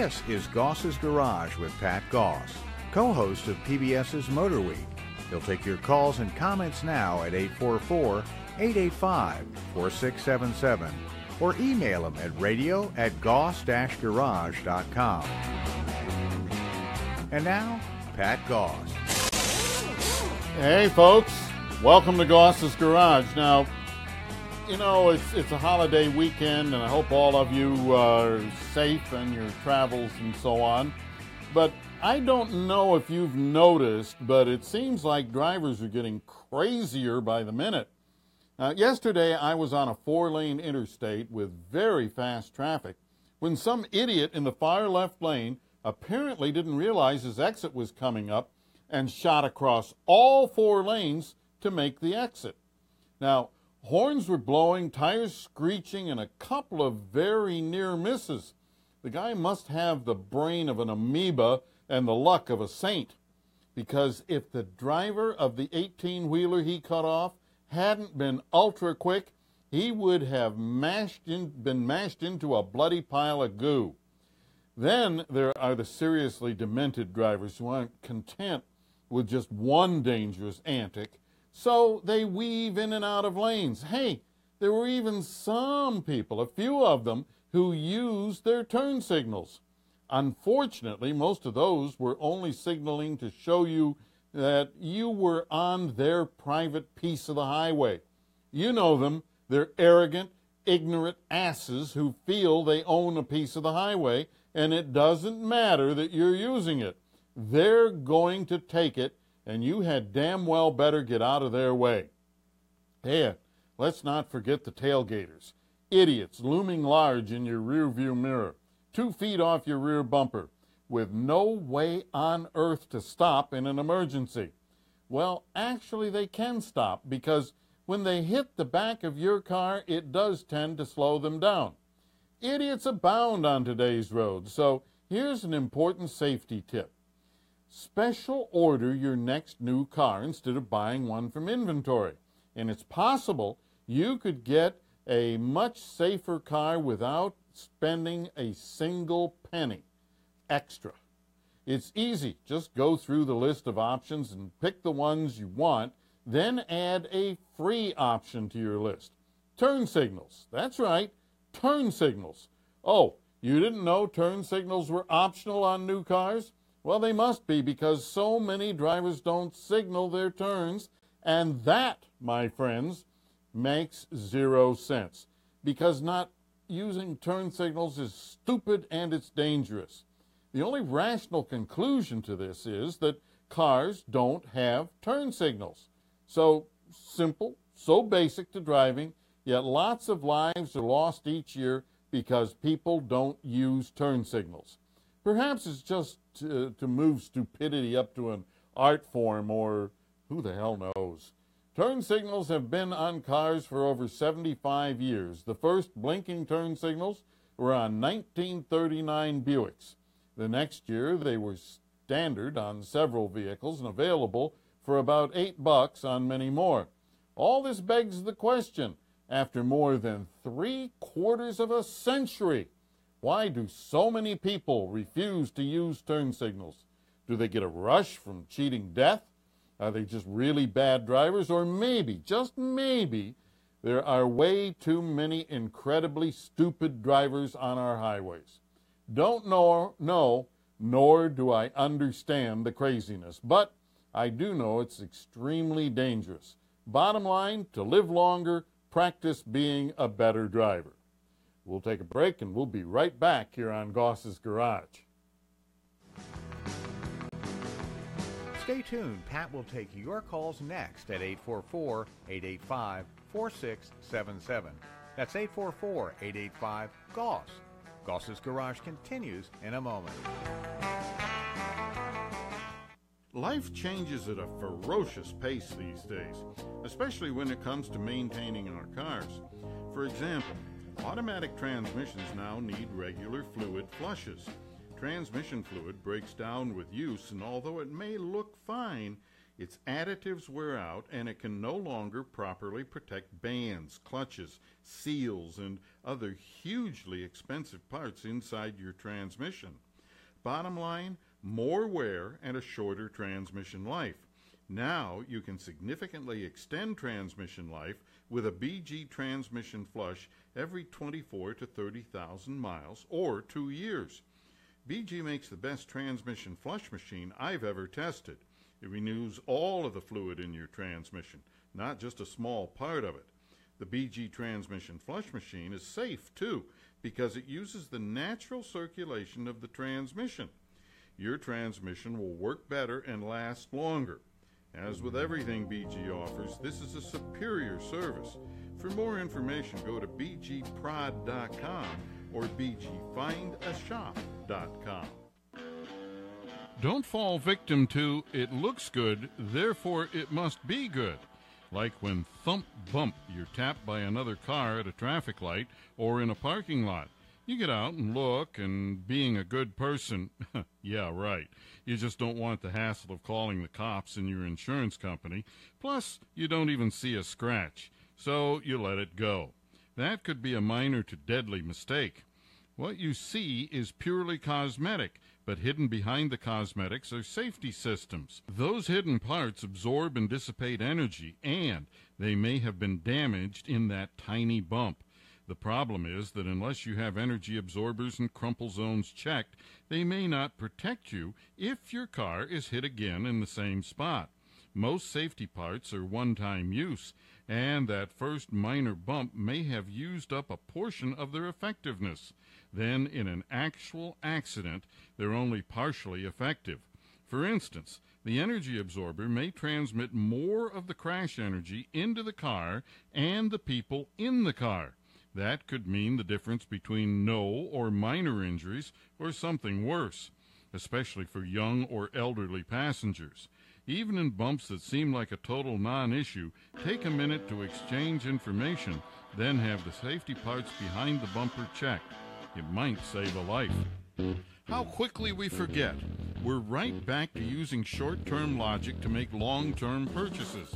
This is Goss's Garage with Pat Goss, co-host of PBS's Motor Week. He'll take your calls and comments now at 844-885-4677 or email him at radio@goss-garage.com. And now, Pat Goss. Hey folks, welcome to Goss's Garage. Now, you know, it's a holiday weekend, and I hope all of you are safe in your travels and so on. But I don't know if you've noticed, but it seems like drivers are getting crazier by the minute. Yesterday, I was on a 4-lane interstate with very fast traffic when some idiot in the far left lane apparently didn't realize his exit was coming up and shot across all 4 lanes to make the exit. Now, horns were blowing, tires screeching, and a couple of very near misses. The guy must have the brain of an amoeba and the luck of a saint, because if the driver of the 18-wheeler he cut off hadn't been ultra quick, he would have been mashed into a bloody pile of goo. Then there are the seriously demented drivers who aren't content with just one dangerous antic, so they weave in and out of lanes. Hey, there were even some people, a few of them, who used their turn signals. Unfortunately, most of those were only signaling to show you that you were on their private piece of the highway. You know them. They're arrogant, ignorant asses who feel they own a piece of the highway, and it doesn't matter that you're using it. They're going to take it, and you had damn well better get out of their way. Hey, let's not forget the tailgaters. Idiots looming large in your rearview mirror, 2 feet off your rear bumper, with no way on earth to stop in an emergency. Well, actually they can stop, because when they hit the back of your car, it does tend to slow them down. Idiots abound on today's roads, so here's an important safety tip. Special order your next new car instead of buying one from inventory. And it's possible you could get a much safer car without spending a single penny extra. It's easy. Just go through the list of options and pick the ones you want, then add a free option to your list. Turn signals. That's right, turn signals. Oh, you didn't know turn signals were optional on new cars? Well, they must be, because so many drivers don't signal their turns, and that, my friends, makes 0 sense, because not using turn signals is stupid and it's dangerous. The only rational conclusion to this is that cars don't have turn signals. So simple, so basic to driving, yet lots of lives are lost each year because people don't use turn signals. Perhaps it's just to move stupidity up to an art form, or who the hell knows. Turn signals have been on cars for over 75 years. The first blinking turn signals were on 1939 Buicks. The next year they were standard on several vehicles and available for about $8 on many more. All this begs the question, after more than 3/4 of a century, why do so many people refuse to use turn signals? Do they get a rush from cheating death? Are they just really bad drivers? Or maybe, just maybe, there are way too many incredibly stupid drivers on our highways. Don't know, nor do I understand the craziness, but I do know it's extremely dangerous. Bottom line, to live longer, practice being a better driver. We'll take a break, and we'll be right back here on Goss's Garage. Stay tuned. Pat will take your calls next at 844-885-4677. That's 844-885-GOSS. Goss's Garage continues in a moment. Life changes at a ferocious pace these days, especially when it comes to maintaining our cars. For example, automatic transmissions now need regular fluid flushes. Transmission fluid breaks down with use, and although it may look fine, its additives wear out and it can no longer properly protect bands, clutches, seals, and other hugely expensive parts inside your transmission. Bottom line, more wear and a shorter transmission life. Now you can significantly extend transmission life with a BG transmission flush every 24 to 30,000 miles or 2 years. BG makes the best transmission flush machine I've ever tested. It renews all of the fluid in your transmission, not just a small part of it. The BG transmission flush machine is safe, too, because it uses the natural circulation of the transmission. Your transmission will work better and last longer. As with everything BG offers, this is a superior service. For more information, go to bgprod.com or bgfindashop.com. Don't fall victim to "it looks good, therefore it must be good." Like when thump bump you're tapped by another car at a traffic light or in a parking lot. You get out and look, and being a good person, yeah, right. You just don't want the hassle of calling the cops and your insurance company. Plus, you don't even see a scratch, so you let it go. That could be a minor to deadly mistake. What you see is purely cosmetic, but hidden behind the cosmetics are safety systems. Those hidden parts absorb and dissipate energy, and they may have been damaged in that tiny bump. The problem is that unless you have energy absorbers and crumple zones checked, they may not protect you if your car is hit again in the same spot. Most safety parts are one-time use, and that first minor bump may have used up a portion of their effectiveness. Then, in an actual accident, they're only partially effective. For instance, the energy absorber may transmit more of the crash energy into the car and the people in the car. That could mean the difference between no or minor injuries or something worse, especially for young or elderly passengers. Even in bumps that seem like a total non-issue, take a minute to exchange information, then have the safety parts behind the bumper checked. It might save a life. How quickly we forget. We're right back to using short-term logic to make long-term purchases.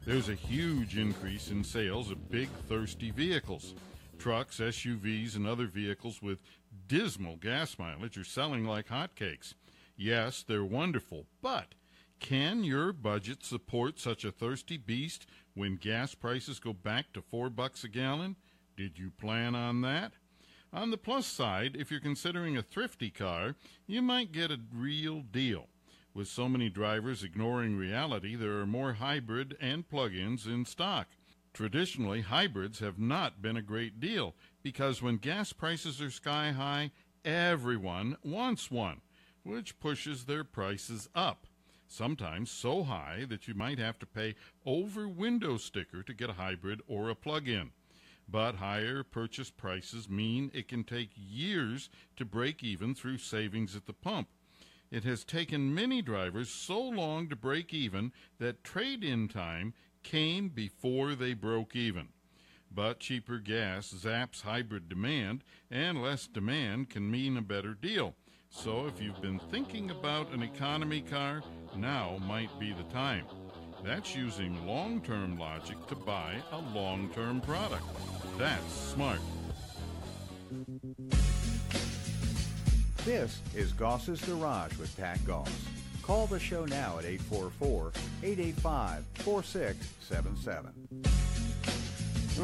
There's a huge increase in sales of big, thirsty vehicles. Trucks, SUVs, and other vehicles with dismal gas mileage are selling like hotcakes. Yes, they're wonderful, but can your budget support such a thirsty beast when gas prices go back to $4 a gallon? Did you plan on that? On the plus side, if you're considering a thrifty car, you might get a real deal. With so many drivers ignoring reality, there are more hybrid and plug-ins in stock. Traditionally, hybrids have not been a great deal because when gas prices are sky high, everyone wants one, which pushes their prices up, sometimes so high that you might have to pay over window sticker to get a hybrid or a plug-in. But higher purchase prices mean it can take years to break even through savings at the pump. It has taken many drivers so long to break even that trade-in time came before they broke even. But cheaper gas zaps hybrid demand, and less demand can mean a better deal. So if you've been thinking about an economy car, now might be the time. That's using long-term logic to buy a long-term product. That's smart. This is Goss's Garage with Pat Goss. Call the show now at 844-885-4677.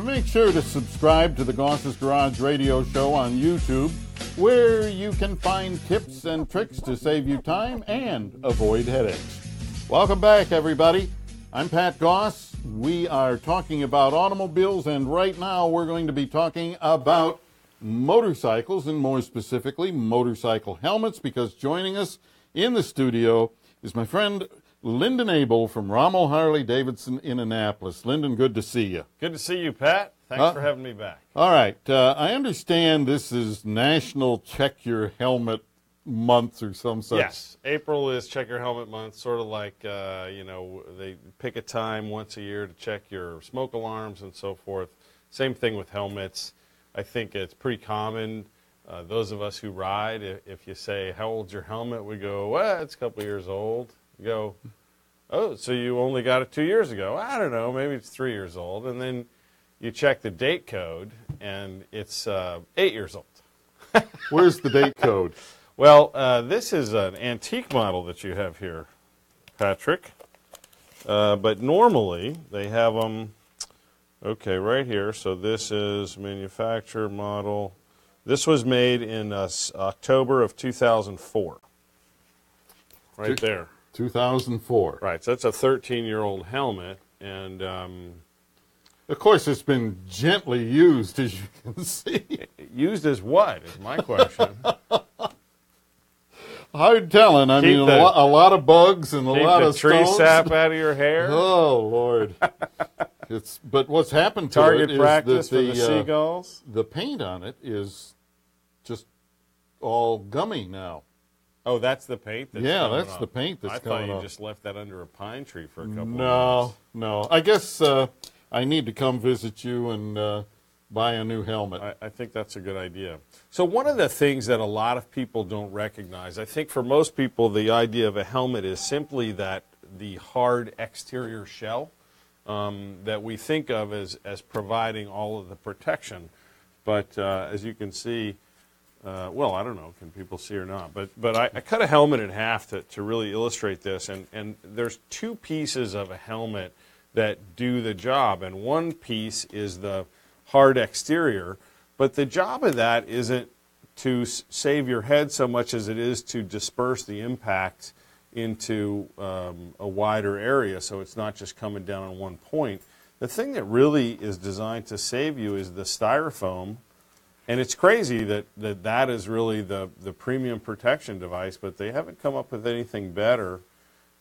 Make sure to subscribe to the Goss's Garage radio show on YouTube, where you can find tips and tricks to save you time and avoid headaches. Welcome back, everybody. I'm Pat Goss. We are talking about automobiles, and right now we're going to be talking about motorcycles, and more specifically, motorcycle helmets, because joining us in the studio is my friend Lyndon Abell from Rommel Harley-Davidson in Annapolis. Lyndon, good to see you. Good to see you, Pat. Thanks for having me back. All right. I understand this is National Check Your Helmet Month or some such. Yes. April is Check Your Helmet Month, sort of like, they pick a time once a year to check your smoke alarms and so forth. Same thing with helmets. I think it's pretty common. Those of us who ride, if you say, how old's your helmet? We go, well, it's a couple years old. You go, oh, so you only got it 2 years ago. I don't know, maybe it's 3 years old. And then you check the date code, and it's 8 years old. Where's the date code? Well, this is an antique model that you have here, Patrick. But normally they have them, okay, right here. So this is manufacturer model. This was made in October of 2004. Right there. 2004. Right, so that's a 13-year-old helmet, and of course, it's been gently used, as you can see. used as what is my question. Hard telling. I mean, a lot of bugs and a lot of Keep the tree stones. sap out of your hair. Oh, Lord. But what's happened to Target it is practice that for the seagulls. the paint on it is just all gummy now. Oh, that's the paint that's Yeah, coming that's off. the paint that's coming I thought you off. just left that under a pine tree for a couple of months. No. I guess I need to come visit you and buy a new helmet. I think that's a good idea. So one of the things that a lot of people don't recognize, I think for most people the idea of a helmet is simply that the hard exterior shell that we think of as providing all of the protection. But as you can see, well, I don't know, can people see or not? But I cut a helmet in half to really illustrate this. And there's two pieces of a helmet that do the job. And one piece is the hard exterior. But the job of that isn't to save your head so much as it is to disperse the impact into a wider area so it's not just coming down on one point. The thing that really is designed to save you is the styrofoam. And it's crazy that is really the premium protection device, but they haven't come up with anything better.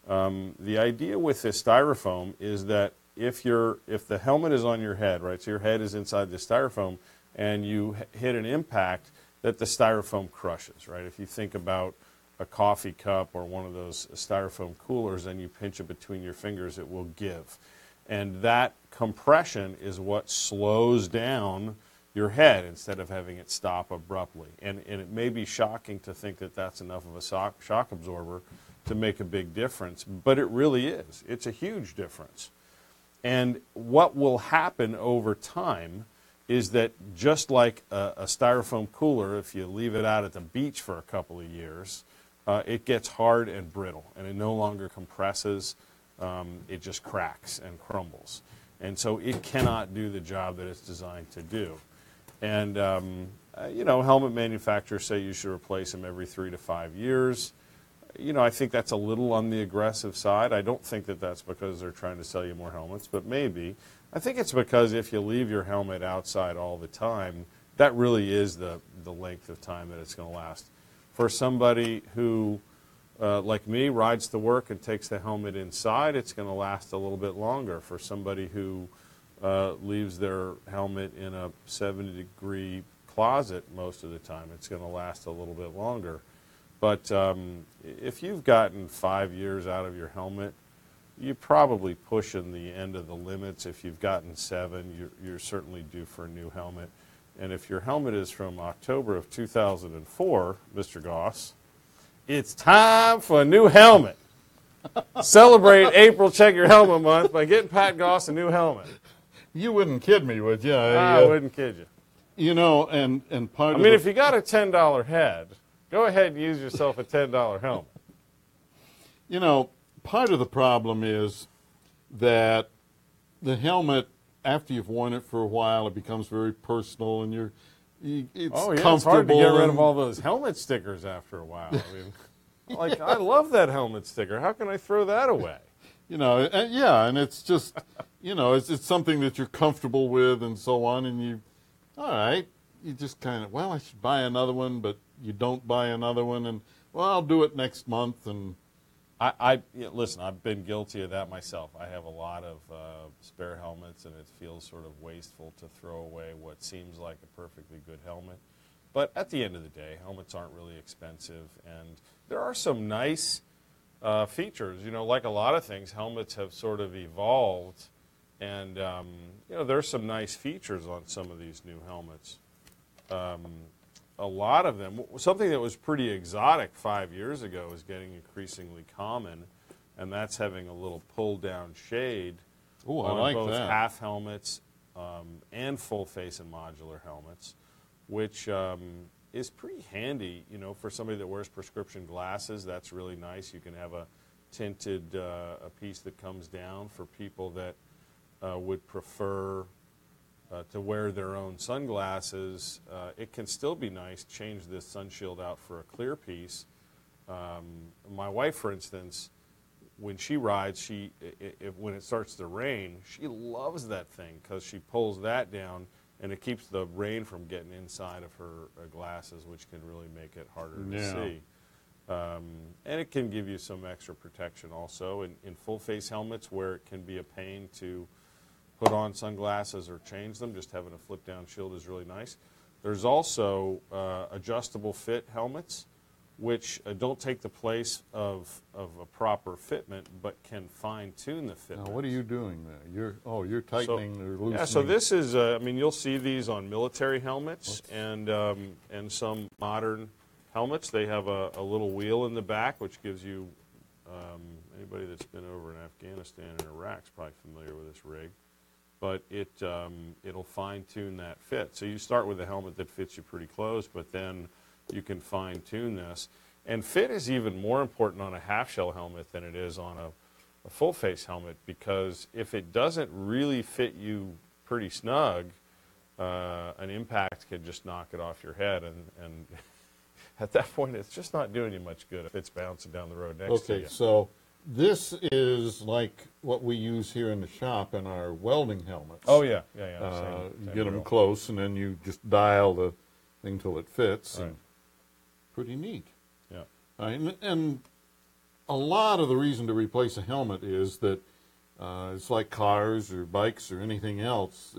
The idea with this styrofoam is that if the helmet is on your head, right, so your head is inside the styrofoam, and you hit an impact, that the styrofoam crushes, right? If you think about a coffee cup or one of those styrofoam coolers and you pinch it between your fingers, it will give. And that compression is what slows down your head instead of having it stop abruptly. And it may be shocking to think that that's enough of a shock absorber to make a big difference, but it really is. It's a huge difference. And what will happen over time is that just like a styrofoam cooler, if you leave it out at the beach for a couple of years, it gets hard and brittle, and it no longer compresses. It just cracks and crumbles. And so it cannot do the job that it's designed to do. And, helmet manufacturers say you should replace them every 3 to 5 years. I think that's a little on the aggressive side. I don't think that that's because they're trying to sell you more helmets, but maybe. I think it's because if you leave your helmet outside all the time, that really is the length of time that it's going to last. For somebody who, like me, rides to work and takes the helmet inside, it's going to last a little bit longer. For somebody who leaves their helmet in a 70-degree closet most of the time, it's going to last a little bit longer. But if you've gotten 5 years out of your helmet, you're probably pushing the end of the limits. If you've gotten 7, you're certainly due for a new helmet. And if your helmet is from October of 2004, Mr. Goss, it's time for a new helmet. Celebrate April Check Your Helmet Month by getting Pat Goss a new helmet. You wouldn't kid me, would you? I wouldn't kid you. And part of if you got a $10 head, go ahead and use yourself a $10 helmet. Part of the problem is that the helmet, after you've worn it for a while, it becomes very personal, and it's comfortable. It's hard to get rid of all those helmet stickers after a while. I love that helmet sticker. How can I throw that away? And it's just, it's something that you're comfortable with and so on, and all right, you just kind of, I should buy another one, but you don't buy another one, and, I'll do it next month, and listen, I've been guilty of that myself. I have a lot of spare helmets, and it feels sort of wasteful to throw away what seems like a perfectly good helmet. But at the end of the day, helmets aren't really expensive, and there are some nice features. Like a lot of things, helmets have sort of evolved, and there's some nice features on some of these new helmets. A lot of them, something that was pretty exotic 5 years ago is getting increasingly common, and that's having a little pull-down shade on both half helmets and full face and modular helmets, which is pretty handy, for somebody that wears prescription glasses. That's really nice. You can have a tinted a piece that comes down for people that would prefer to wear their own sunglasses. It can still be nice. Change this sun shield out for a clear piece. My wife, for instance, when she rides, when it starts to rain, she loves that thing because she pulls that down and it keeps the rain from getting inside of her glasses, which can really make it harder to see. And it can give you some extra protection also in full-face helmets where it can be a pain to put on sunglasses or change them. Just having a flip-down shield is really nice. There's also adjustable fit helmets, which don't take the place of a proper fitment, but can fine-tune the fitment. Now, what are you doing there? You're tightening or loosening. Yeah, so this is, you'll see these on military helmets and some modern helmets. They have a little wheel in the back, which gives you, anybody that's been over in Afghanistan and Iraq is probably familiar with this rig, but it'll fine-tune that fit. So you start with a helmet that fits you pretty close, but then you can fine-tune this. And fit is even more important on a half-shell helmet than it is on a full-face helmet, because if it doesn't really fit you pretty snug, an impact could just knock it off your head, and at that point it's just not doing you much good if it's bouncing down the road next to you. Okay, so this is like what we use here in the shop in our welding helmets. Oh, yeah. You get them close, and then you just dial the thing till it fits. Right. And pretty neat. Yeah. And a lot of the reason to replace a helmet is that it's like cars or bikes or anything else.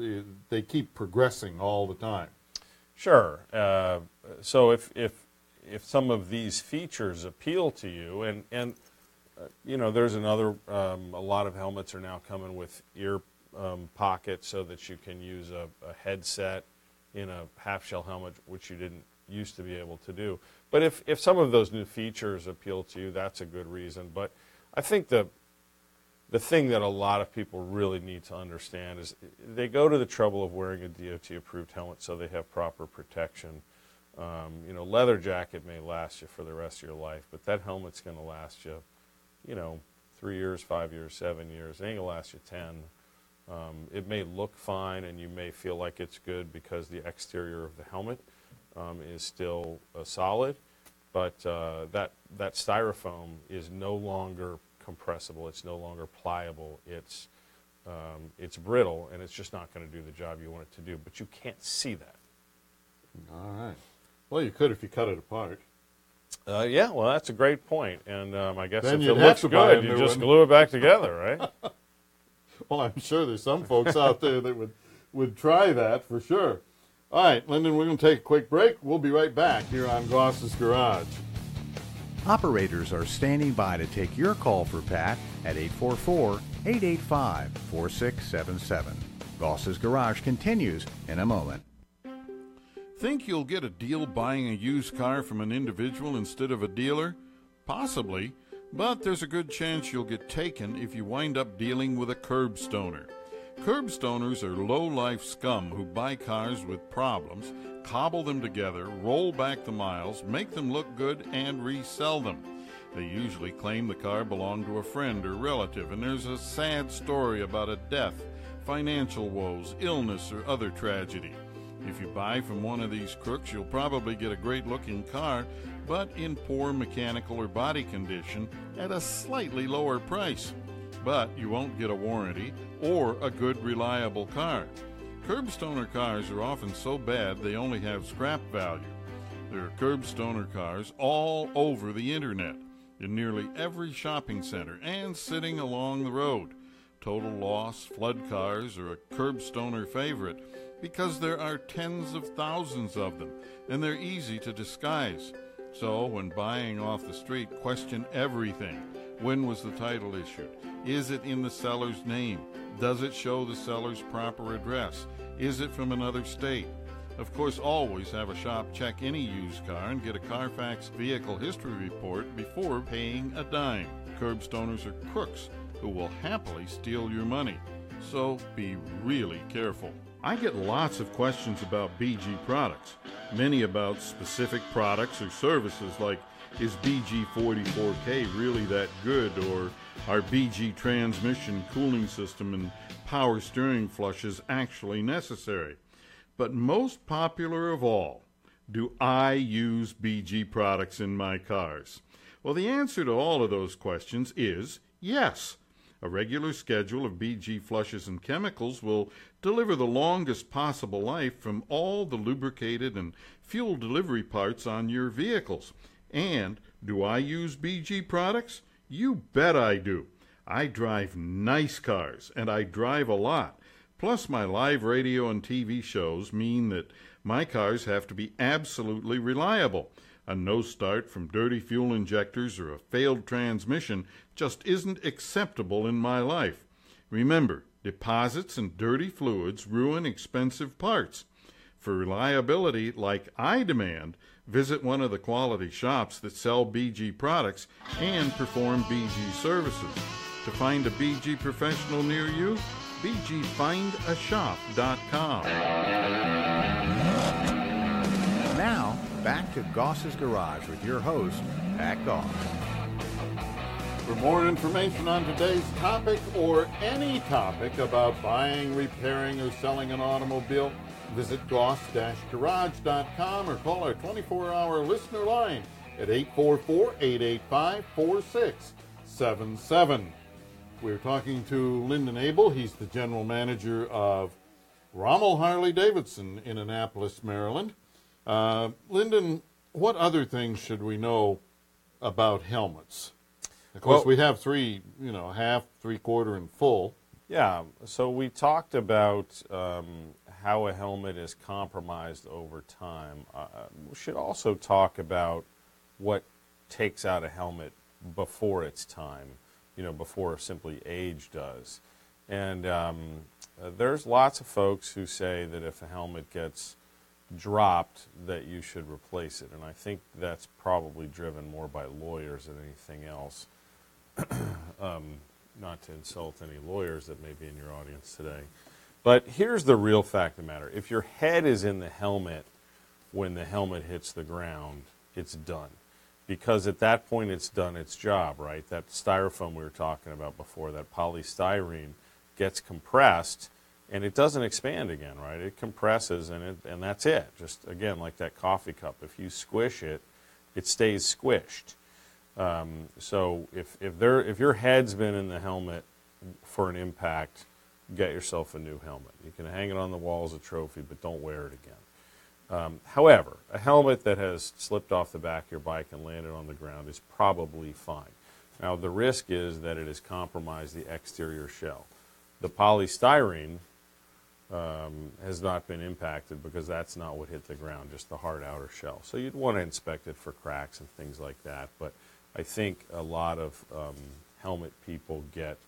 They keep progressing all the time. Sure. So if some of these features appeal to you, and there's another, a lot of helmets are now coming with ear pockets so that you can use a headset in a half-shell helmet, which you didn't used to be able to do. But if some of those new features appeal to you, that's a good reason. But I think the thing that a lot of people really need to understand is they go to the trouble of wearing a DOT-approved helmet so they have proper protection. Leather jacket may last you for the rest of your life, but that helmet's going to last you, 3 years, 5 years, 7 years. It ain't going to last you 10. It may look fine and you may feel like it's good because the exterior of the helmet is still solid, but that styrofoam is no longer compressible. It's no longer pliable. It's brittle, and it's just not going to do the job you want it to do. But you can't see that. All right. Well, you could if you cut it apart. Yeah, well, that's a great point. And I guess Then if you'd it have looks to buy a good, you new just one. glue it back together, right? Well, I'm sure there's some folks out there that would try that for sure. All right, Lyndon, we're going to take a quick break. We'll be right back here on Goss's Garage. Operators are standing by to take your call for Pat at 844-885-4677. Goss's Garage continues in a moment. Think you'll get a deal buying a used car from an individual instead of a dealer? Possibly, but there's a good chance you'll get taken if you wind up dealing with a curbstoner. Curbstoners are low-life scum who buy cars with problems, cobble them together, roll back the miles, make them look good, and resell them. They usually claim the car belonged to a friend or relative, and there's a sad story about a death, financial woes, illness, or other tragedy. If you buy from one of these crooks, you'll probably get a great-looking car, but in poor mechanical or body condition at a slightly lower price. But you won't get a warranty or a good, reliable car. Curbstoner cars are often so bad they only have scrap value. There are curbstoner cars all over the internet, in nearly every shopping center and sitting along the road. Total loss, flood cars are a curbstoner favorite because there are tens of thousands of them, and they're easy to disguise. So when buying off the street, question everything. When was the title issued? Is it in the seller's name? Does it show the seller's proper address? Is it from another state? Of course, always have a shop check any used car and get a Carfax vehicle history report before paying a dime. Curbstoners are crooks who will happily steal your money. So be really careful. I get lots of questions about BG products, many about specific products or services like, is BG44K really that good, or are BG transmission, cooling system, and power steering flushes actually necessary? But most popular of all, do I use BG products in my cars? Well, the answer to all of those questions is yes. A regular schedule of BG flushes and chemicals will deliver the longest possible life from all the lubricated and fuel delivery parts on your vehicles. And do I use BG products? You bet I do. I drive nice cars, and I drive a lot. Plus, my live radio and TV shows mean that my cars have to be absolutely reliable. A no start from dirty fuel injectors or a failed transmission just isn't acceptable in my life. Remember, deposits and dirty fluids ruin expensive parts. For reliability like I demand, visit one of the quality shops that sell BG products and perform BG services. To find a BG professional near you, bgfindashop.com. Now, back to Goss's Garage with your host, Pat Goss. For more information on today's topic or any topic about buying, repairing, or selling an automobile, visit goss-garage.com or call our 24-hour listener line at 844-885-4677. We're talking to Lyndon Abell. He's the general manager of Rommel Harley-Davidson in Annapolis, Maryland. Lyndon, what other things should we know about helmets? Of course, we have three, half, three-quarter, and full. Yeah, so we talked about how a helmet is compromised over time. We should also talk about what takes out a helmet before its time, before simply age does. And there's lots of folks who say that if a helmet gets dropped, that you should replace it. And I think that's probably driven more by lawyers than anything else. Not to insult any lawyers that may be in your audience today. But here's the real fact of the matter. If your head is in the helmet when the helmet hits the ground, it's done. Because at that point it's done its job, right? That styrofoam we were talking about before, that polystyrene, gets compressed and it doesn't expand again, right? It compresses and that's it. Just, again, like that coffee cup. If you squish it, it stays squished. So if your head's been in the helmet for an impact, get yourself a new helmet. You can hang it on the wall as a trophy, but don't wear it again. However, a helmet that has slipped off the back of your bike and landed on the ground is probably fine. Now, the risk is that it has compromised the exterior shell. The polystyrene has not been impacted because that's not what hit the ground, just the hard outer shell. So you'd want to inspect it for cracks and things like that. But I think a lot of helmet people get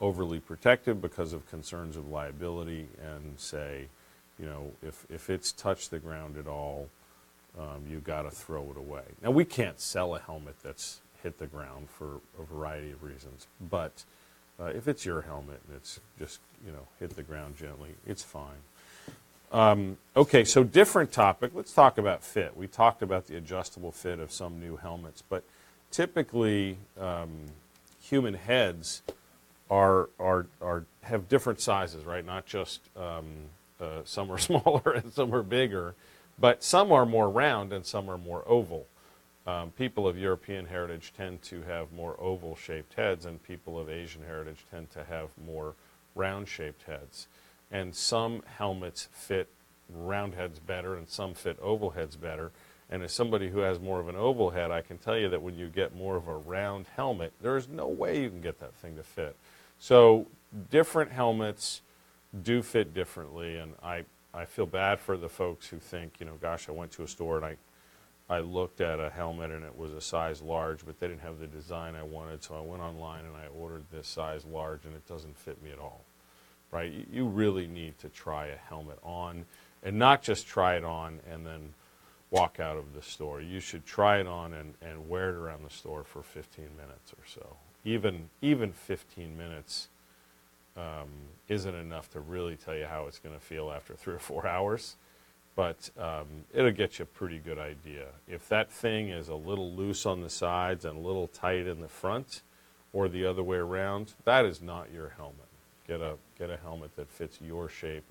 overly protective because of concerns of liability and say, if it's touched the ground at all, you've got to throw it away. Now, we can't sell a helmet that's hit the ground for a variety of reasons, but if it's your helmet and it's just, hit the ground gently, it's fine. Okay, so different topic. Let's talk about fit. We talked about the adjustable fit of some new helmets, but typically human heads have different sizes, right? Not just some are smaller and some are bigger, but some are more round and some are more oval. People of European heritage tend to have more oval-shaped heads, and people of Asian heritage tend to have more round-shaped heads. And some helmets fit round heads better and some fit oval heads better. And as somebody who has more of an oval head, I can tell you that when you get more of a round helmet, there is no way you can get that thing to fit. So different helmets do fit differently, and I feel bad for the folks who think, gosh, I went to a store and I looked at a helmet and it was a size large, but they didn't have the design I wanted, so I went online and I ordered this size large and it doesn't fit me at all, right? You really need to try a helmet on, and not just try it on and then walk out of the store. You should try it on and wear it around the store for 15 minutes or so. Even 15 minutes isn't enough to really tell you how it's going to feel after 3 or 4 hours. But it'll get you a pretty good idea. If that thing is a little loose on the sides and a little tight in the front, or the other way around, that is not your helmet. Get a helmet that fits your shape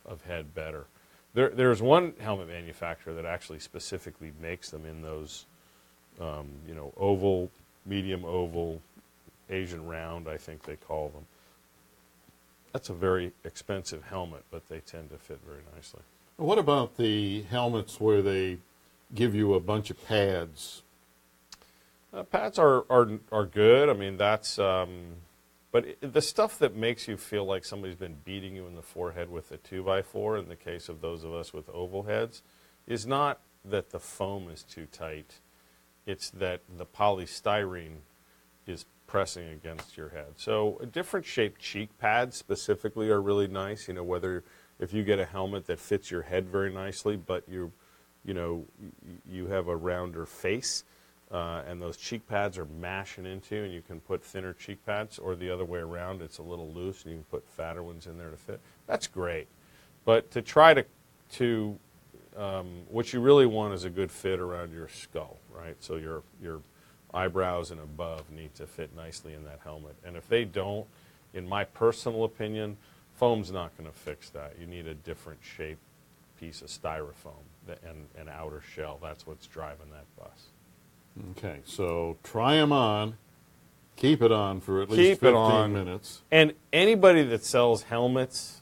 of head better. There's one helmet manufacturer that actually specifically makes them in those, oval, medium oval, Asian round, I think they call them. That's a very expensive helmet, but they tend to fit very nicely. What about the helmets where they give you a bunch of pads? Pads are good. I mean, that's, but the stuff that makes you feel like somebody's been beating you in the forehead with a 2x4, in the case of those of us with oval heads, is not that the foam is too tight. It's that the polystyrene is pressing against your head. So different shaped cheek pads specifically are really nice. Whether if you get a helmet that fits your head very nicely, but you have a rounder face, and those cheek pads are mashing into, and you can put thinner cheek pads, or the other way around, it's a little loose, and you can put fatter ones in there to fit. That's great. But to try to what you really want is a good fit around your skull, right? So your eyebrows and above need to fit nicely in that helmet. And if they don't, in my personal opinion, foam's not going to fix that. You need a different shaped piece of styrofoam and an outer shell. That's what's driving that bus. Okay, so try them on. Keep it on for at least 15 minutes. And anybody that sells helmets,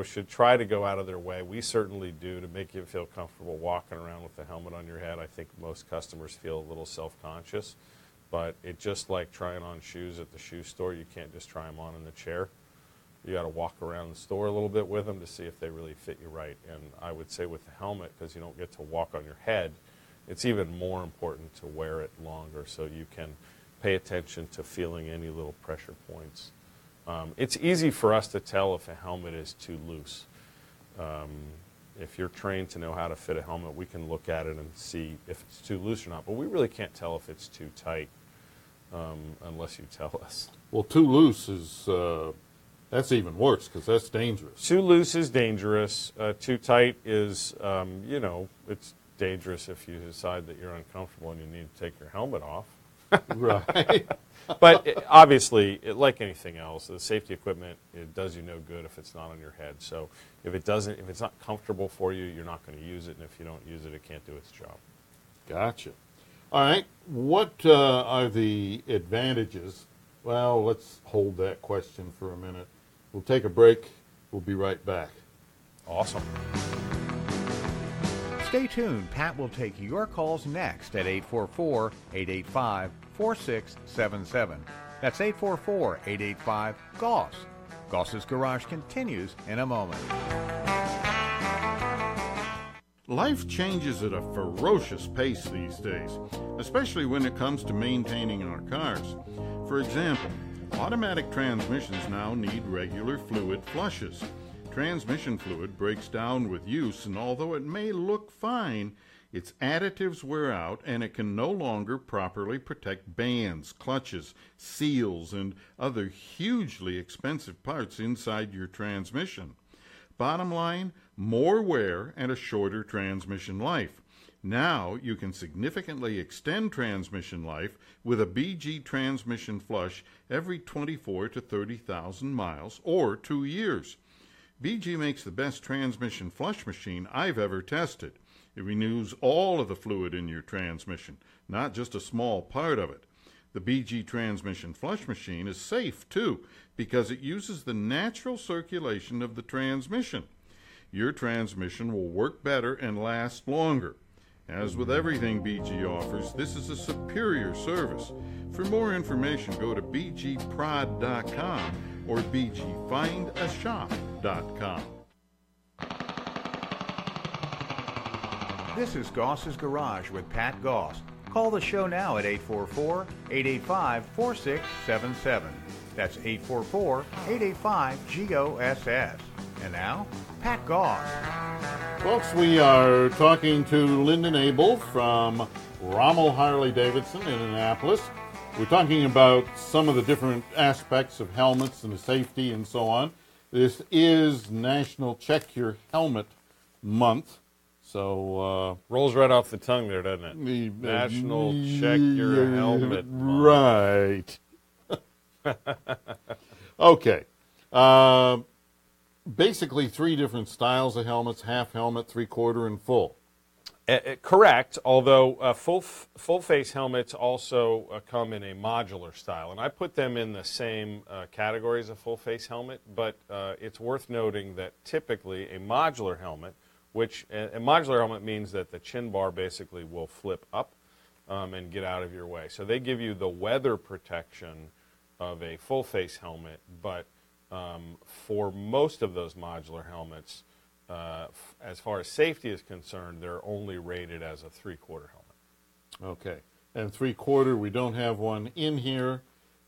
should try to go out of their way. We certainly do, to make you feel comfortable walking around with the helmet on your head. I think most customers feel a little self-conscious, but it's just like trying on shoes at the shoe store. You can't just try them on in the chair. You got to walk around the store a little bit with them to see if they really fit you right. And I would say with the helmet, because you don't get to walk on your head, it's even more important to wear it longer so you can pay attention to feeling any little pressure points. It's easy for us to tell if a helmet is too loose. If you're trained to know how to fit a helmet, we can look at it and see if it's too loose or not. But we really can't tell if it's too tight unless you tell us. Well, too loose is, that's even worse because that's dangerous. Too loose is dangerous. Too tight is, it's dangerous if you decide that you're uncomfortable and you need to take your helmet off. Right. But obviously, like anything else, the safety equipment, it does you no good if it's not on your head. So if it's not comfortable for you, you're not going to use it. And if you don't use it, it can't do its job. Gotcha. All right. What are the advantages? Well, let's hold that question for a minute. We'll take a break. We'll be right back. Awesome. Stay tuned. Pat will take your calls next at 844-885-4677. That's 844-885-GOSS. Goss's Garage continues in a moment. Life changes at a ferocious pace these days, especially when it comes to maintaining our cars. For example, automatic transmissions now need regular fluid flushes. Transmission fluid breaks down with use, and although it may look fine, its additives wear out and it can no longer properly protect bands, clutches, seals, and other hugely expensive parts inside your transmission. Bottom line, more wear and a shorter transmission life. Now you can significantly extend transmission life with a BG transmission flush every 24 to 30,000 miles or 2 years. BG makes the best transmission flush machine I've ever tested. It renews all of the fluid in your transmission, not just a small part of it. The BG transmission flush machine is safe, too, because it uses the natural circulation of the transmission. Your transmission will work better and last longer. As with everything BG offers, this is a superior service. For more information, go to bgprod.com or bgfindashop.com. This is Goss's Garage with Pat Goss. Call the show now at 844-885-4677. That's 844-885-GOSS. And now, Pat Goss. Folks, we are talking to Lyndon Abell from Rommel Harley-Davidson in Annapolis. We're talking about some of the different aspects of helmets and the safety and so on. This is National Check Your Helmet Month. So rolls right off the tongue there, doesn't it? the National Check Your Helmet Month. Right. Okay. Basically 3 different styles of helmets: half helmet, 3/4, and full. Correct, although full face helmets also come in a modular style, and I put them in the same category as a full face helmet, but it's worth noting that typically a modular helmet, which a modular helmet means that the chin bar basically will flip up and get out of your way. So they give you the weather protection of a full face helmet, but for most of those modular helmets, as far as safety is concerned, they're only rated as a 3/4 helmet. Okay. And 3/4, we don't have one in here.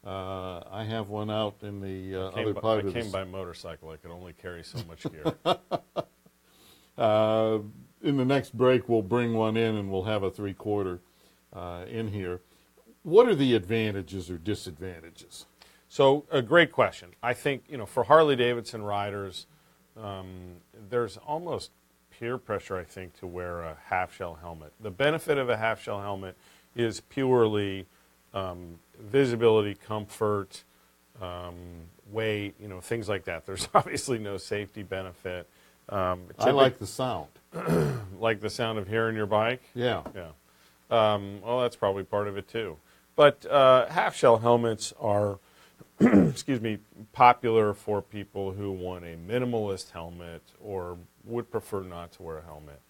I have one out in the other part of I came by motorcycle. I could only carry so much gear. In the next break, we'll bring one in and we'll have a 3/4 in here. What are the advantages or disadvantages? So, a great question. I think, for Harley-Davidson riders, there's almost peer pressure, I think, to wear a half-shell helmet. The benefit of a half-shell helmet is purely visibility, comfort, weight, things like that. There's obviously no safety benefit. I like the sound. Like the sound of hearing your bike? Yeah. Yeah. Well, that's probably part of it, too. But half-shell helmets are excuse me, popular for people who want a minimalist helmet or would prefer not to wear a helmet.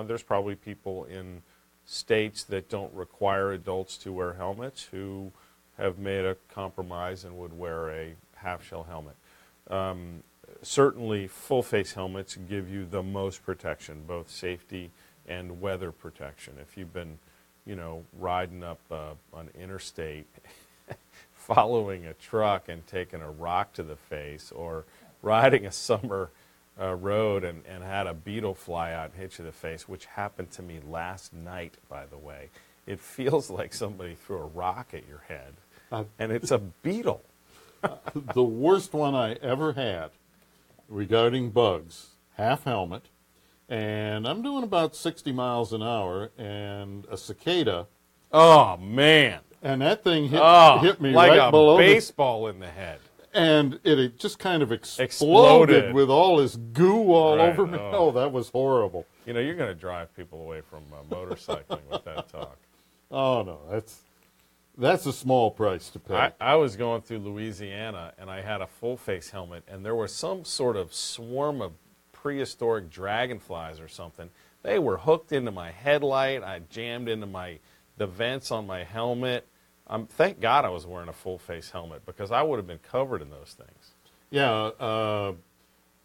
There's probably people in states that don't require adults to wear helmets who have made a compromise and would wear a half-shell helmet. Certainly, full-face helmets give you the most protection, both safety and weather protection. If you've been riding up an interstate, following a truck and taking a rock to the face, or riding a summer road and had a beetle fly out and hit you in the face, which happened to me last night, by the way. It feels like somebody threw a rock at your head, and it's a beetle. The worst one I ever had regarding bugs, half helmet, and I'm doing about 60 miles an hour, and a cicada. Oh, man. And that thing hit me like right below like a baseball in the head. And it just kind of exploded with all this goo all over me. Oh, that was horrible. You're going to drive people away from motorcycling with that talk. Oh, no, that's a small price to pay. I was going through Louisiana, and I had a full-face helmet, and there was some sort of swarm of prehistoric dragonflies or something. They were hooked into my headlight. I jammed into the vents on my helmet. Thank God I was wearing a full-face helmet, because I would have been covered in those things. Yeah,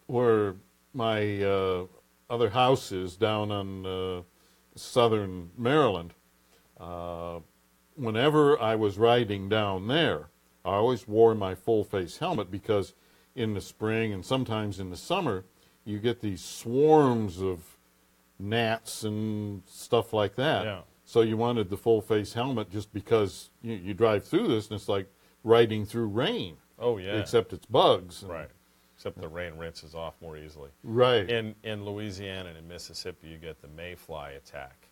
where my other house is down on southern Maryland, whenever I was riding down there, I always wore my full-face helmet, because in the spring and sometimes in the summer, you get these swarms of gnats and stuff like that. Yeah. So you wanted the full-face helmet just because you drive through this, and it's like riding through rain. Oh, yeah. Except it's bugs. Right. Except the rain rinses off more easily. Right. In Louisiana and in Mississippi, you get the mayfly attack.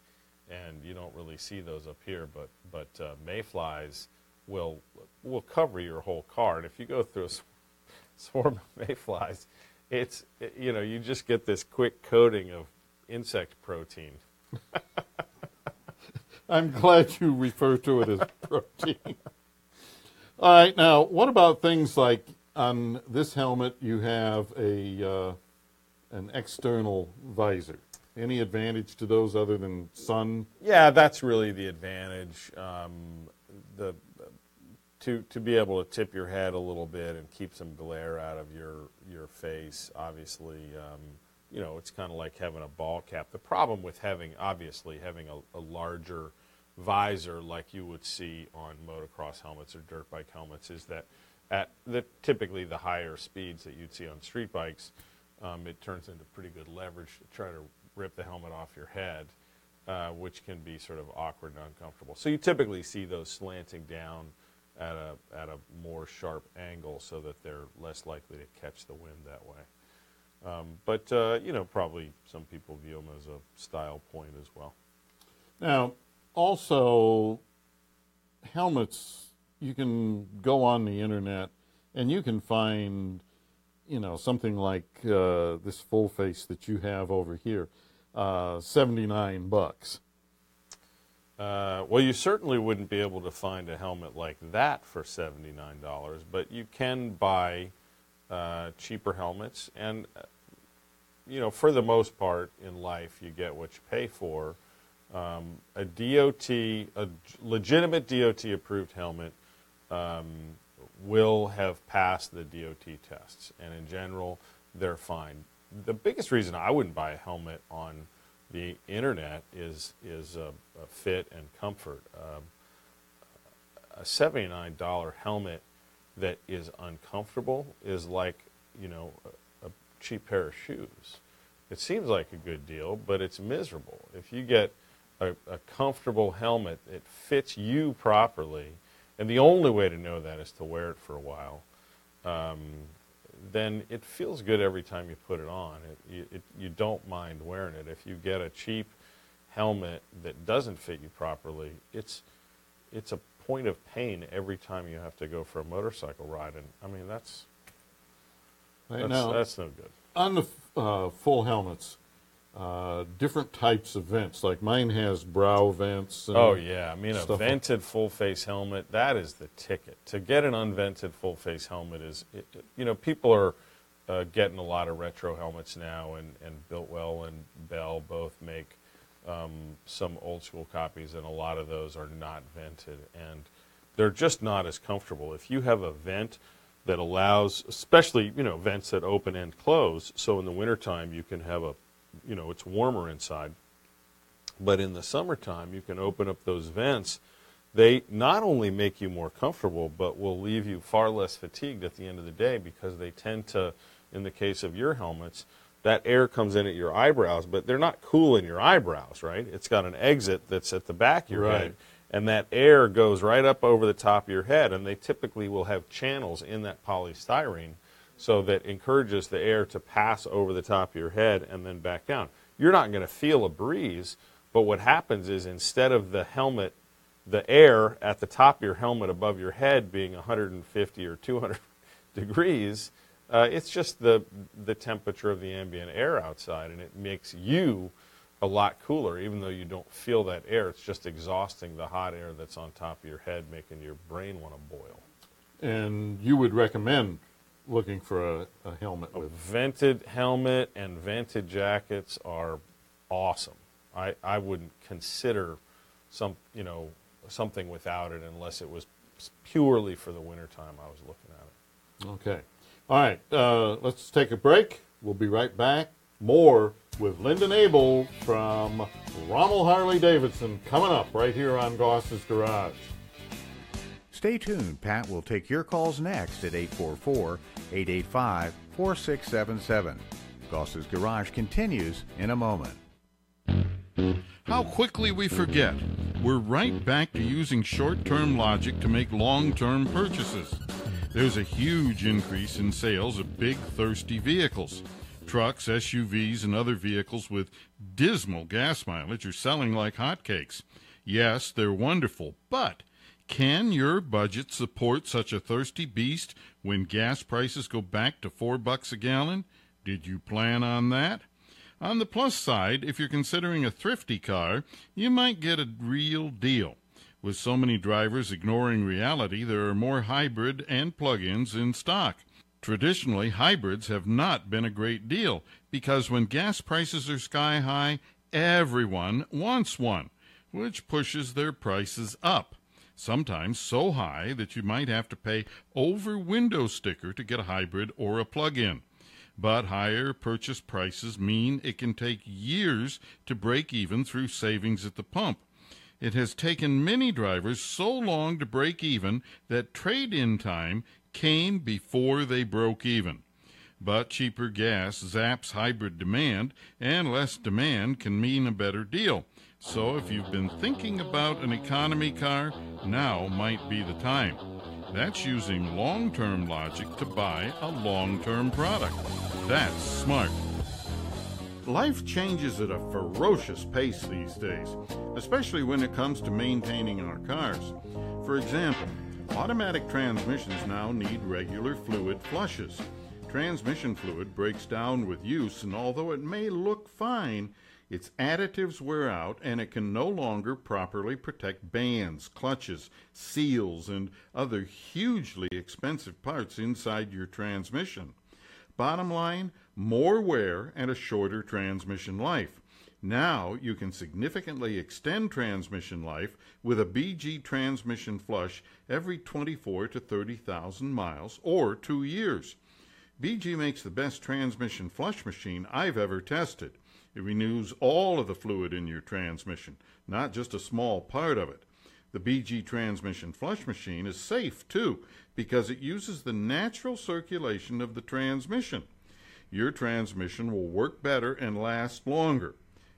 And you don't really see those up here, but mayflies will cover your whole car. And if you go through a swarm of mayflies, you just get this quick coating of insect protein. I'm glad you refer to it as protein. All right, now, what about things like on this helmet you have an external visor? Any advantage to those other than sun? Yeah, that's really the advantage. To be able to tip your head a little bit and keep some glare out of your face, obviously, it's kind of like having a ball cap. The problem with having a larger visor like you would see on motocross helmets or dirt bike helmets is that at typically the higher speeds that you'd see on street bikes, it turns into pretty good leverage to try to rip the helmet off your head. which can be sort of awkward and uncomfortable. So you typically see those slanting down at a more sharp angle so that they're less likely to catch the wind that way. But probably some people view them as a style point as well. Now, also, helmets, you can go on the internet and you can find, something like this full face that you have over here, $79. Well, you certainly wouldn't be able to find a helmet like that for $79, but you can buy cheaper helmets. And, for the most part in life, you get what you pay for. A legitimate DOT-approved helmet will have passed the DOT tests, and in general, they're fine. The biggest reason I wouldn't buy a helmet on the internet is fit and comfort. A $79 helmet that is uncomfortable is like, a cheap pair of shoes. It seems like a good deal, but it's miserable. If you get a comfortable helmet that fits you properly, and the only way to know that is to wear it for a while, then it feels good every time you put it on. You don't mind wearing it. If you get a cheap helmet that doesn't fit you properly, it's a point of pain every time you have to go for a motorcycle ride. And I mean, that's no good. On the full helmets, different types of vents, like mine has brow vents. And oh, yeah. I mean, a vented full-face helmet, that is the ticket. To get an unvented full-face helmet is, people are getting a lot of retro helmets now, and Biltwell and Abell both make some old-school copies, and a lot of those are not vented, and they're just not as comfortable. If you have a vent that allows, especially, vents that open and close, so in the wintertime you can have it's warmer inside. But in the summertime, you can open up those vents. They not only make you more comfortable, but will leave you far less fatigued at the end of the day, because they tend to, in the case of your helmets, that air comes in at your eyebrows, but they're not cool in your eyebrows, right? It's got an exit that's at the back of your head, and that air goes right up over the top of your head, and they typically will have channels in that polystyrene so that encourages the air to pass over the top of your head and then back down. You're not going to feel a breeze, but what happens is, instead of the air at the top of your helmet above your head being 150 or 200 degrees, it's just the temperature of the ambient air outside, and it makes you a lot cooler, even though you don't feel that air. It's just exhausting the hot air that's on top of your head, making your brain want to boil. And you would recommend looking for a helmet with vented helmet, and vented jackets are awesome. I wouldn't consider something without it unless it was purely for the wintertime I was looking at it. Okay. All right. Let's take a break. We'll be right back. More with Lyndon Abell from Rommel Harley-Davidson coming up right here on Goss's Garage. Stay tuned. Pat will take your calls next at 844-885-4677. Goss's Garage continues in a moment. How quickly we forget. We're right back to using short-term logic to make long-term purchases. There's a huge increase in sales of big, thirsty vehicles. Trucks, SUVs, and other vehicles with dismal gas mileage are selling like hotcakes. Yes, they're wonderful, but can your budget support such a thirsty beast when gas prices go back to $4 a gallon? Did you plan on that? On the plus side, if you're considering a thrifty car, you might get a real deal. With so many drivers ignoring reality, there are more hybrid and plug-ins in stock. Traditionally, hybrids have not been a great deal because when gas prices are sky high, everyone wants one, which pushes their prices up, sometimes so high that you might have to pay over window sticker to get a hybrid or a plug-in. But higher purchase prices mean it can take years to break even through savings at the pump. It has taken many drivers so long to break even that trade-in time came before they broke even. But cheaper gas zaps hybrid demand, and less demand can mean a better deal. So if you've been thinking about an economy car, now might be the time. That's using long-term logic to buy a long-term product. That's smart. Life changes at a ferocious pace these days, especially when it comes to maintaining our cars. For example, automatic transmissions now need regular fluid flushes. Transmission fluid breaks down with use, and although it may look fine, its additives wear out and it can no longer properly protect bands, clutches, seals, and other hugely expensive parts inside your transmission. Bottom line, more wear and a shorter transmission life. Now you can significantly extend transmission life with a BG transmission flush every 24 to 30,000 miles or 2 years. BG makes the best transmission flush machine I've ever tested. It renews all of the fluid in your transmission, not just a small part of it. The BG transmission flush machine is safe, too, because it uses the natural circulation of the transmission. Your transmission will work better and last longer.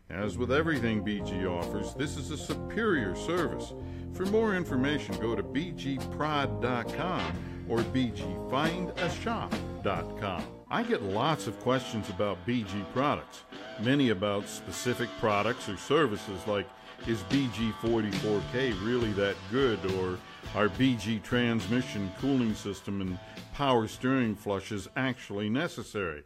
As with everything BG offers, this is a superior service. For more information, go to bgprod.com or bgfindashop.com. I get lots of questions about BG products, many about specific products or services like, is BG 44K really that good, or are BG transmission, cooling system, and power steering flushes actually necessary?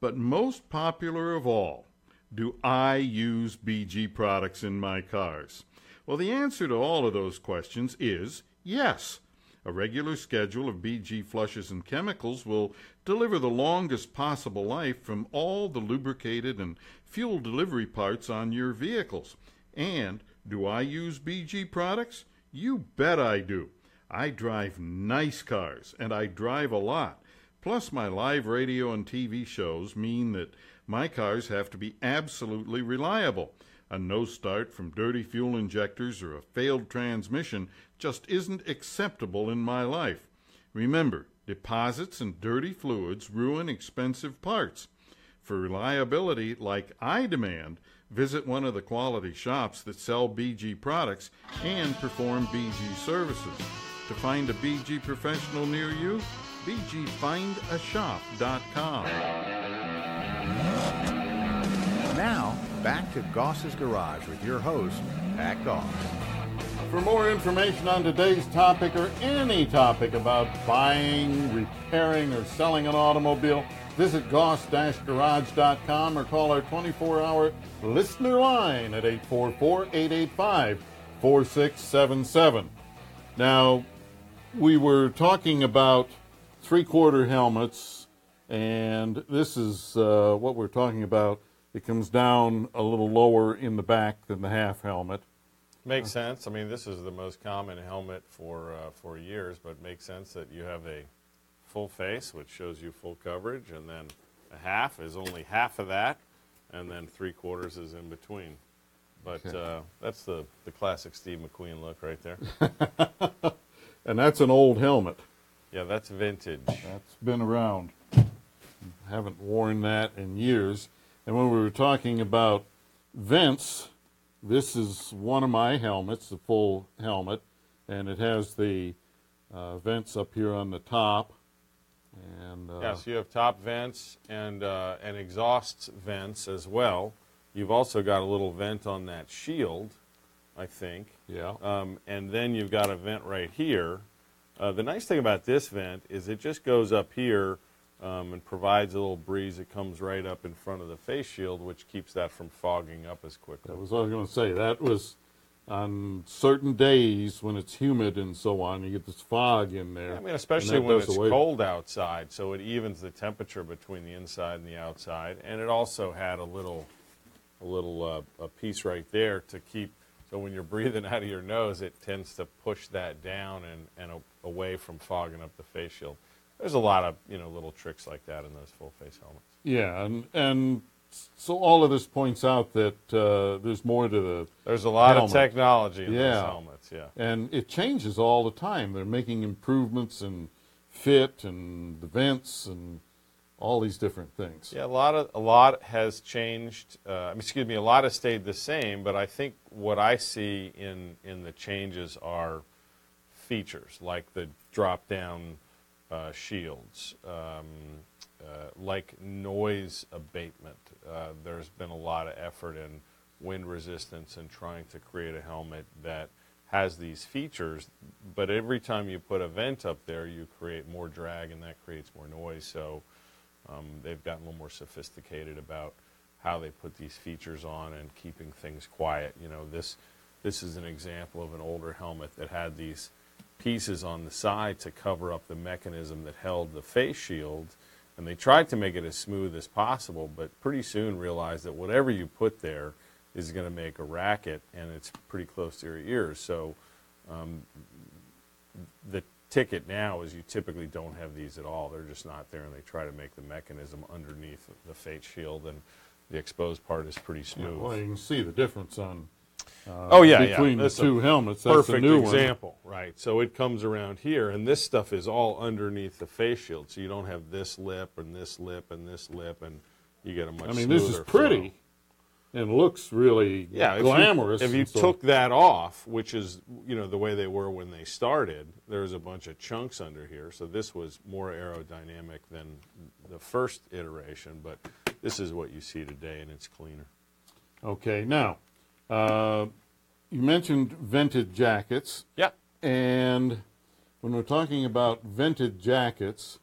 But most popular of all, do I use BG products in my cars? Well, the answer to all of those questions is yes. A regular schedule of BG flushes and chemicals will deliver the longest possible life from all the lubricated and fuel delivery parts on your vehicles. And do I use BG products? You bet I do. I drive nice cars, and I drive a lot. Plus, my live radio and TV shows mean that my cars have to be absolutely reliable. A no start from dirty fuel injectors or a failed transmission just isn't acceptable in my life. Remember, deposits and dirty fluids ruin expensive parts. For reliability like I demand, visit one of the quality shops that sell BG products and perform BG services. To find a BG professional near you, bgfindashop.com. Now, back to Goss's Garage with your host, Pat Goss. For more information on today's topic or any topic about buying, repairing, or selling an automobile, visit goss-garage.com or call our 24-hour listener line at 844-885-4677. Now, we were talking about three-quarter helmets, and this is what we're talking about. It comes down a little lower in the back than the half helmet. Makes sense. I mean, this is the most common helmet for years, but it makes sense that you have a full face, which shows you full coverage, and then a half is only half of that, and then three-quarters is in between. But that's the classic Steve McQueen look right there. And that's an old helmet. Yeah, that's vintage. That's been around. Haven't worn that in years. And when we were talking about vents, this is one of my helmets, the full helmet, and it has the vents up here on the top. And yes, you have top vents and exhaust vents as well. You've also got a little vent on that shield, I think. Yeah. And then you've got a vent right here. The nice thing about this vent is it just goes up here and provides a little breeze that comes right up in front of the face shield, which keeps that from fogging up as quickly. That was what I was going to say. That was on certain days when it's humid and so on, you get this fog in there. I mean, especially when it's cold outside, so it evens the temperature between the inside and the outside. And it also had a little piece right there to keep, so when you're breathing out of your nose, it tends to push that down and away from fogging up the face shield. There's a lot of little tricks like that in those full face helmets. Yeah, and so all of this points out that there's more to the There's a lot helmet. of technology in those helmets, yeah. And it changes all the time. They're making improvements in fit and the vents and all these different things. Yeah, a lot has changed. A lot has stayed the same, but I think what I see in the changes are features like the drop-down shields, like noise abatement. There's been a lot of effort in wind resistance and trying to create a helmet that has these features, but every time you put a vent up there, you create more drag, and that creates more noise. So they've gotten a little more sophisticated about how they put these features on and keeping things quiet. You know, this is an example of an older helmet that had these pieces on the side to cover up the mechanism that held the face shield, and they tried to make it as smooth as possible, but pretty soon realized that whatever you put there is going to make a racket, and it's pretty close to your ears. So the ticket now is you typically don't have these at all. They're just not there, and they try to make the mechanism underneath the face shield, and the exposed part is pretty smooth. Yeah, well, you can see the difference on between the two helmets. That's Perfect the new example, right? So it comes around here, and this stuff is all underneath the face shield, so you don't have this lip and this lip and this lip, and you get a much smoother this is pretty. flow. And looks really glamorous. If you took that off, which is the way they were when they started, there's a bunch of chunks under here. So this was more aerodynamic than the first iteration, but this is what you see today, and it's cleaner. Okay, now you mentioned vented jackets. Yeah. And when we're talking about vented jackets,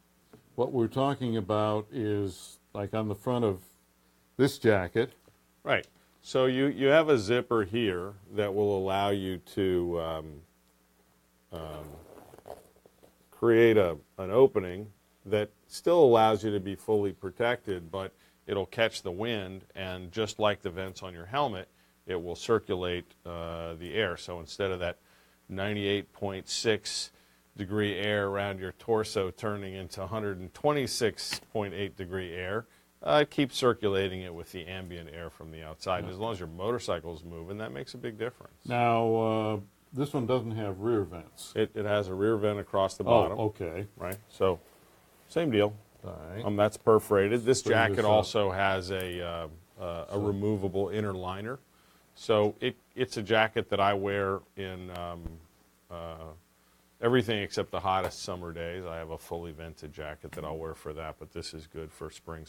what we're talking about is like on the front of this jacket. Right. So you have a zipper here that will allow you to create an opening that still allows you to be fully protected, but it'll catch the wind, and just like the vents on your helmet, it will circulate the air. So instead of that 98.6 degree air around your torso turning into 126.8 degree air, keep circulating it with the ambient air from the outside. And as long as your motorcycle's moving, that makes a big difference. Now, this one doesn't have rear vents. It has a rear vent across the bottom. Oh, okay. Right? So, same deal. All right. That's perforated. This Bring jacket this up. also has a removable inner liner. So it's a jacket that I wear in everything except the hottest summer days. I have a fully vented jacket that I'll wear for that, but this is good for spring,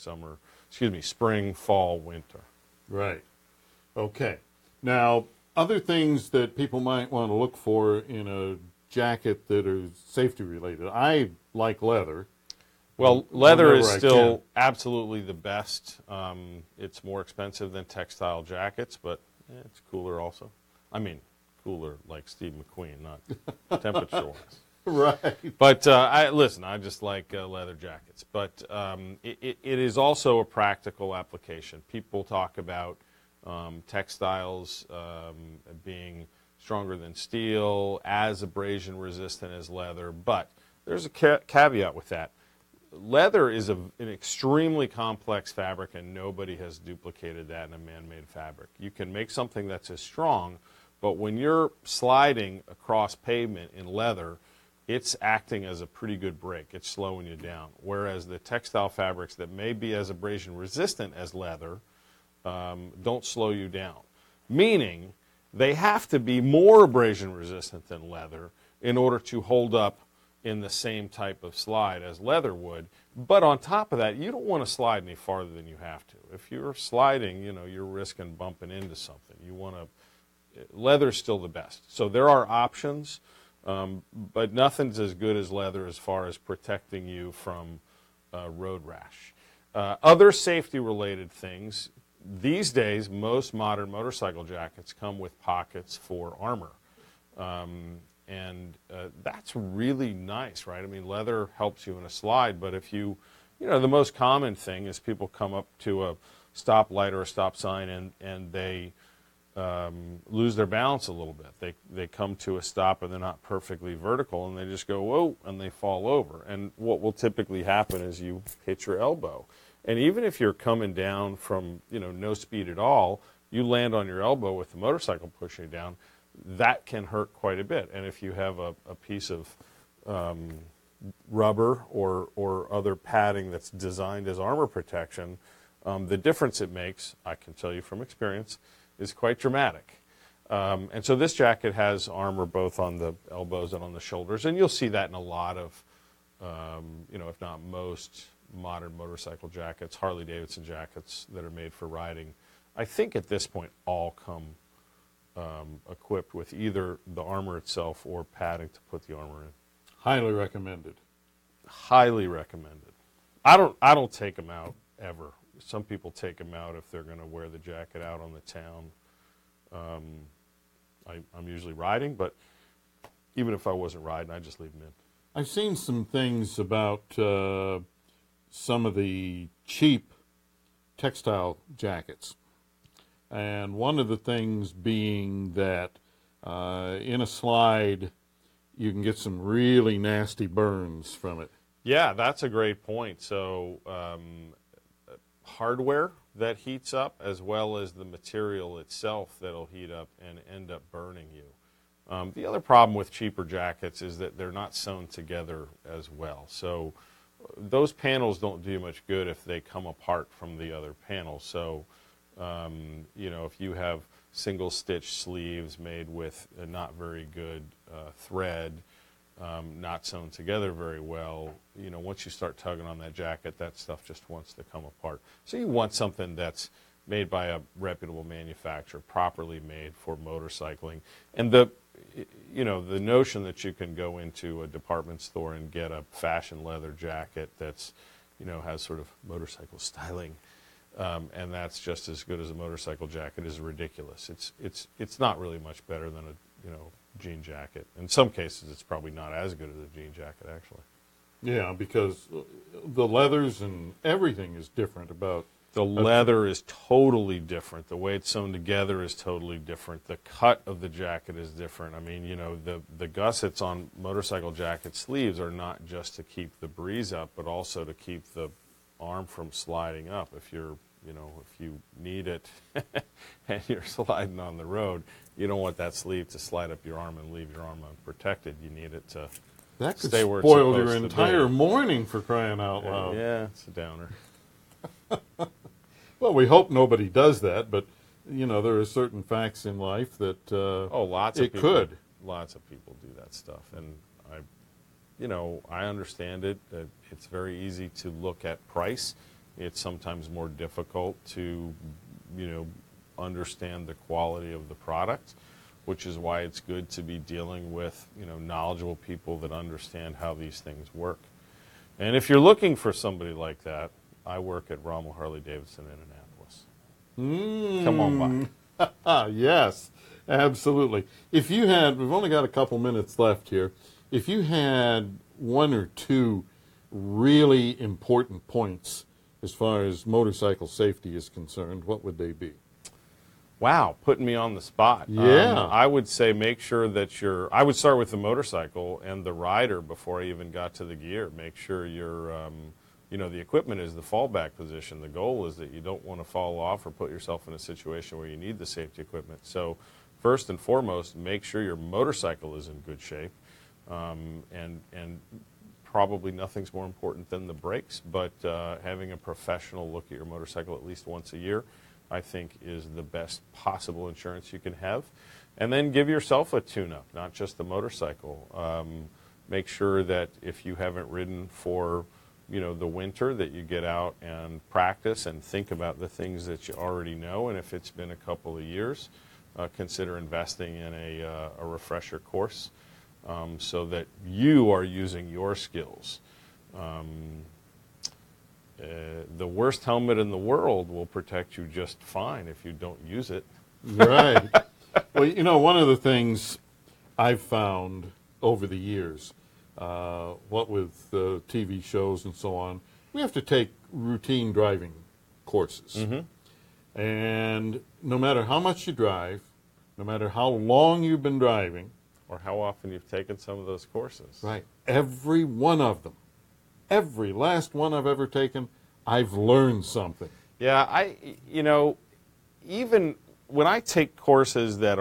fall, winter. Right. Okay. Now, other things that people might want to look for in a jacket that are safety related. I like leather. Well, leather is Whenever I still can. absolutely the best. It's more expensive than textile jackets, but it's cooler also. I mean, cooler like Steve McQueen, not temperature-wise. Right. But I just like leather jackets. But it is also a practical application. People talk about textiles being stronger than steel, as abrasion resistant as leather, but there's a caveat with that. Leather is an extremely complex fabric, and nobody has duplicated that in a man-made fabric. You can make something that's as strong, but when you're sliding across pavement in leather, it's acting as a pretty good brake. It's slowing you down. Whereas the textile fabrics that may be as abrasion resistant as leather don't slow you down. Meaning, they have to be more abrasion resistant than leather in order to hold up in the same type of slide as leather would. But on top of that, you don't want to slide any farther than you have to. If you're sliding, you're risking bumping into something. Leather's still the best. So there are options, but nothing's as good as leather as far as protecting you from road rash. Other safety-related things, these days, most modern motorcycle jackets come with pockets for armor. And that's really nice, right? I mean, leather helps you in a slide, but if the most common thing is people come up to a stoplight or a stop sign and they lose their balance a little bit. They come to a stop and they're not perfectly vertical and they just go, whoa, and they fall over. And what will typically happen is you hit your elbow. And even if you're coming down from, no speed at all, you land on your elbow with the motorcycle pushing you down, that can hurt quite a bit. And if you have a piece of rubber or other padding that's designed as armor protection, the difference it makes, I can tell you from experience, is quite dramatic. And so this jacket has armor both on the elbows and on the shoulders, and you'll see that in a lot of, if not most modern motorcycle jackets, Harley-Davidson jackets that are made for riding. I think at this point all come equipped with either the armor itself or padding to put the armor in. Highly recommended. Highly recommended. I don't take them out ever. Some people take them out if they're going to wear the jacket out on the town. I'm usually riding, but even if I wasn't riding, I'd just leave them in. I've seen some things about some of the cheap textile jackets. And one of the things being that in a slide, you can get some really nasty burns from it. Yeah, that's a great point. So hardware that heats up as well as the material itself that'll heat up and end up burning you. The other problem with cheaper jackets is that they're not sewn together as well. So those panels don't do much good if they come apart from the other panels. So, if you have single stitch sleeves made with a not very good thread, not sewn together very well, once you start tugging on that jacket, that stuff just wants to come apart. So you want something that's made by a reputable manufacturer, properly made for motorcycling. And the notion that you can go into a department store and get a fashion leather jacket that's, has sort of motorcycle styling, and that's just as good as a motorcycle jacket is ridiculous. It's not really much better than a jean jacket. In some cases, it's probably not as good as a jean jacket, actually. Yeah, because the leathers and everything is different about. The leather is totally different. The way it's sewn together is totally different. The cut of the jacket is different. I mean, the gussets on motorcycle jacket sleeves are not just to keep the breeze up, but also to keep the arm from sliding up. If you're, if you need it and you're sliding on the road, you don't want that sleeve to slide up your arm and leave your arm unprotected. You need it to that could stay where it's spoil supposed your to entire be. morning, for crying out loud. Yeah, it's a downer. Well, we hope nobody does that, but there are certain facts in life that lots of people, could. Lots of people do that stuff, and I understand it. That it's very easy to look at price. It's sometimes more difficult to understand the quality of the product, which is why it's good to be dealing with knowledgeable people that understand how these things work. And if you're looking for somebody like that, I work at Rommel Harley-Davidson in Annapolis. Come on by. Yes, absolutely. We've only got a couple minutes left here. If you had one or two really important points as far as motorcycle safety is concerned, what would they be? Wow, putting me on the spot. Yeah. I would say make sure that I would start with the motorcycle and the rider before I even got to the gear. Make sure the equipment is the fallback position. The goal is that you don't want to fall off or put yourself in a situation where you need the safety equipment. So first and foremost, make sure your motorcycle is in good shape. And probably nothing's more important than the brakes, but having a professional look at your motorcycle at least once a year, I think, is the best possible insurance you can have. And then give yourself a tune-up, not just the motorcycle. Make sure that if you haven't ridden for the winter, that you get out and practice and think about the things that you already know. And if it's been a couple of years, consider investing in a refresher course so that you are using your skills. The worst helmet in the world will protect you just fine if you don't use it. Right. Well, one of the things I've found over the years, what with TV shows and so on, we have to take routine driving courses. Mm-hmm. And no matter how much you drive, no matter how long you've been driving, or how often you've taken some of those courses. Right. Every one of them, every last one I've ever taken, I've learned something. Yeah, even when I take courses that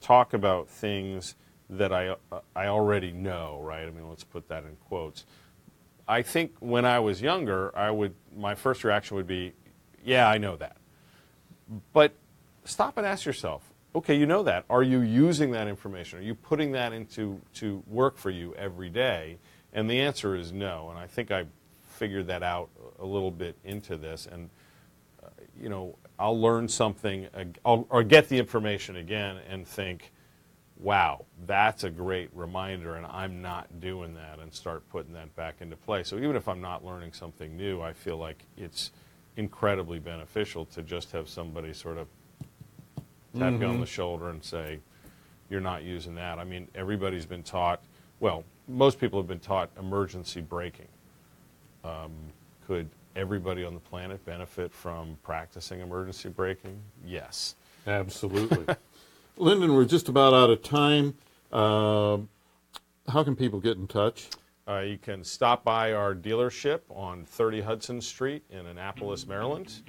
talk about things that I already know, right? I mean, let's put that in quotes. I think when I was younger, my first reaction would be, yeah, I know that. But stop and ask yourself, okay, you know that. Are you using that information? Are you putting that into work for you every day? And the answer is no. And I think I figured that out a little bit into this. And, I'll learn something or get the information again and think, wow, that's a great reminder, and I'm not doing that, and start putting that back into play. So even if I'm not learning something new, I feel like it's incredibly beneficial to just have somebody sort of tap you on the shoulder and say, you're not using that. I mean, everybody's been taught, well, most people have been taught emergency braking. Could everybody on the planet benefit from practicing emergency braking? Yes. Absolutely. Lyndon, we're just about out of time. How can people get in touch? You can stop by our dealership on 30 Hudson Street in Annapolis, Maryland.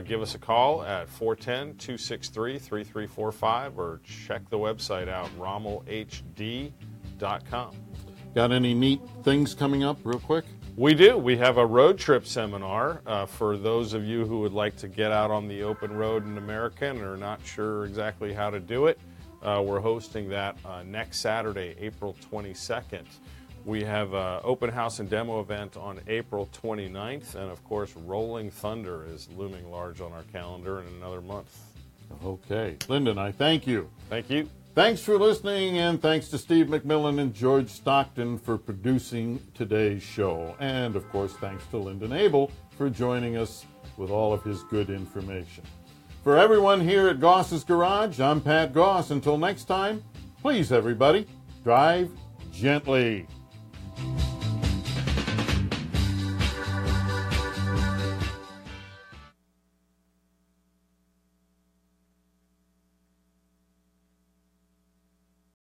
Give us a call at 410-263-3345 or check the website out, rommelhd.com. Got any neat things coming up real quick? We do. We have a road trip seminar for those of you who would like to get out on the open road in America and are not sure exactly how to do it. We're hosting that next Saturday, April 22nd. We have an open house and demo event on April 29th. And, of course, Rolling Thunder is looming large on our calendar in another month. Okay. Lyndon, I thank you. Thank you. Thanks for listening, and thanks to Steve McMillan and George Stockton for producing today's show. And, of course, thanks to Lyndon Abell for joining us with all of his good information. For everyone here at Goss's Garage, I'm Pat Goss. Until next time, please, everybody, drive gently.